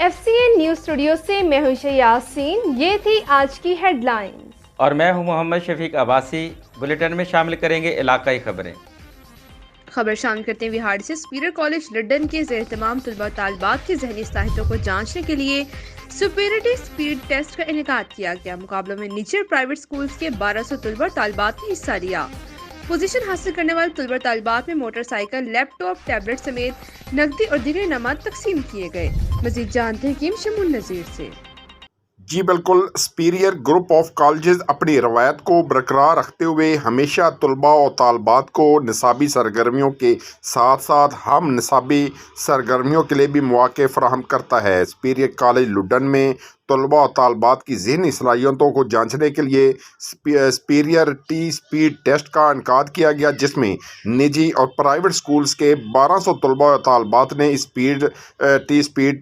F C N news studio से मैं हूं यासीन। ये थी आज की हेडलाइंस और मैं हूं मोहम्मद शफीक अब्बासी। बुलेटिन में शामिल करेंगे इलाकाई खबरें। खबर शामिल करते हैं बिहार से। सुपीरियर कॉलेज लड्डन के ज़ेर-ए-तमाम तलबा तालिबात की ज़हनी सलाहियतों को जांचने के लिए सुपीरियरिटी स्पीड टेस्ट का इनेकाद किया गया। मुकाबलों में निजी और प्राइवेट स्कूल्स के 1200 तलबा तालिबात ने हिस्सा लिया। पोजीशन हासिल करने वाले तलबा तालिबात में मोटरसाइकिल, लैपटॉप, टैबलेट समेत नकदी और दीगर इनामात तकसीम किए गए। मजीद जानते हैं कीम शमून नज़ीर से। जी बिल्कुल, सुपीरियर ग्रुप ऑफ कॉलेजेस अपनी रवायत को बरकरार रखते हुए हमेशा तलबा और तालबात को निसाबी सरगर्मियों के साथ साथ हम निसाबी सरगर्मियों के लिए भी मौके फराहम करता है। सुपीरियर कॉलेज लुडन में तलबा और तालबात की ज़हनी सलाहियतों को जांचने के लिए सुपीरियरिटी स्पीड टेस्ट का इनेकाद किया गया, जिसमें निजी और प्राइवेट स्कूल्स के 1200 तलबा और तालबात ने स्पीड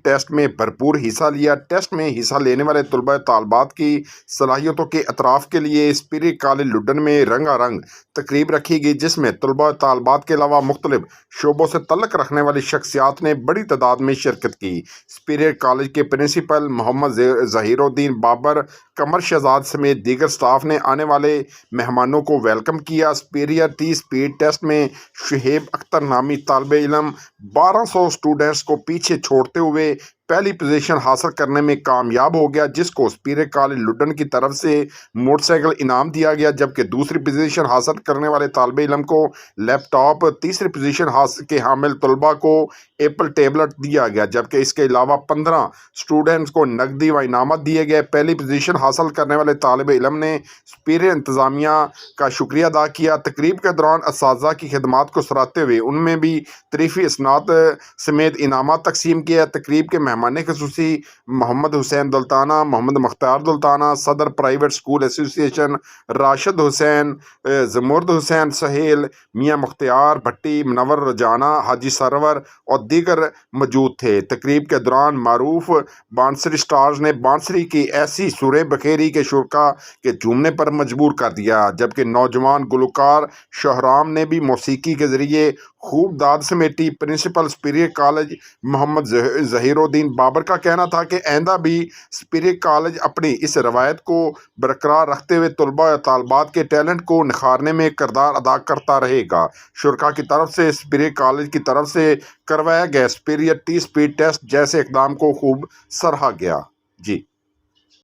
टेस्ट में भरपूर हिस्सा लिया। टेस्ट में हिस्सा लेने वाले तलबा और तालबात की सलाहियतों के अतराफ़ के लिए सुपीरियर कॉलेज लुडन में रंगारंग तकरीब रखी गई, जिसमें तलबा और तालबात के अलावा मुख्तलिफ शोबों से तल्लुक़ रखने वाली शख्सियात ने बड़ी तादाद में शिरकत की। सुपीरियर कॉलेज के प्रिंसिपल मोहम्मद ज़हीरुद्दीन बाबर, कमर शहजाद समेत दीगर स्टाफ ने आने वाले मेहमानों को वेलकम किया। सुपीरियरिटी स्पीड टेस्ट में शुहेब अख्तर नामी तालिबे इल्म 1200 स्टूडेंट्स को पीछे छोड़ते हुए पहली पोजीशन हासिल करने में कामयाब हो गया, जिसको सुपीरियर कॉलेज लुडन की तरफ से मोटरसाइकिल इनाम दिया गया, जबकि दूसरी पोजीशन हासिल करने वाले तालिबे इल्म को लैपटॉप, तीसरी पोजीशन हासिल के हामिल तलबा को एप्पल टेबलेट दिया गया, जबकि इसके अलावा 15 स्टूडेंट्स को नकदी व इनामत दिए गए। पहली पोजीशन हासिल करने वाले तालिबे इल्म ने सुपीरियर इंतज़ामिया का शुक्रिया अदा किया। तकरीब के दौरान असातिज़ा की खिदमात को सराहते हुए उनमें भी तरीफ़ी इसनात समेत इनामत तकसीम किया। तकरीब के मेहमान ख़ुसूसी मोहम्मद हुसैन दुल्ताना, मोहम्मद मुख्तार दुल्ताना, सदर private school association Rashid Hussain, Zamurd Hussain Sahel, Mian Mukhtar Bhatti, Munawwar Rajana, Haji Sarwar और दीगर मौजूद थे। तकरीब के दौरान मारूफ बांसरी स्टार्स ने बांसरी की ऐसी सुरें बखेरी के शुरा के झूमने पर मजबूर कर दिया, जबकि नौजवान गुलकार शहराम ने भी मौसीकी के ज़रिए खूब दाद समेटी। Principal superior college Mohammad Zahiruddin Babar का कहना था कि आइंदा भी सुपीरियर कॉलेज अपनी इस रवायत को बरकरार रखते हुए तलबा और तालबात के टैलेंट को निखारने में किरदार अदा करता रहेगा। शुरा की तरफ से सुपीरियर कॉलेज की तरफ से करवाया गया सुपीरियरिटी स्पीड टेस्ट जैसे इक़दाम को खूब सराहा गया। जी।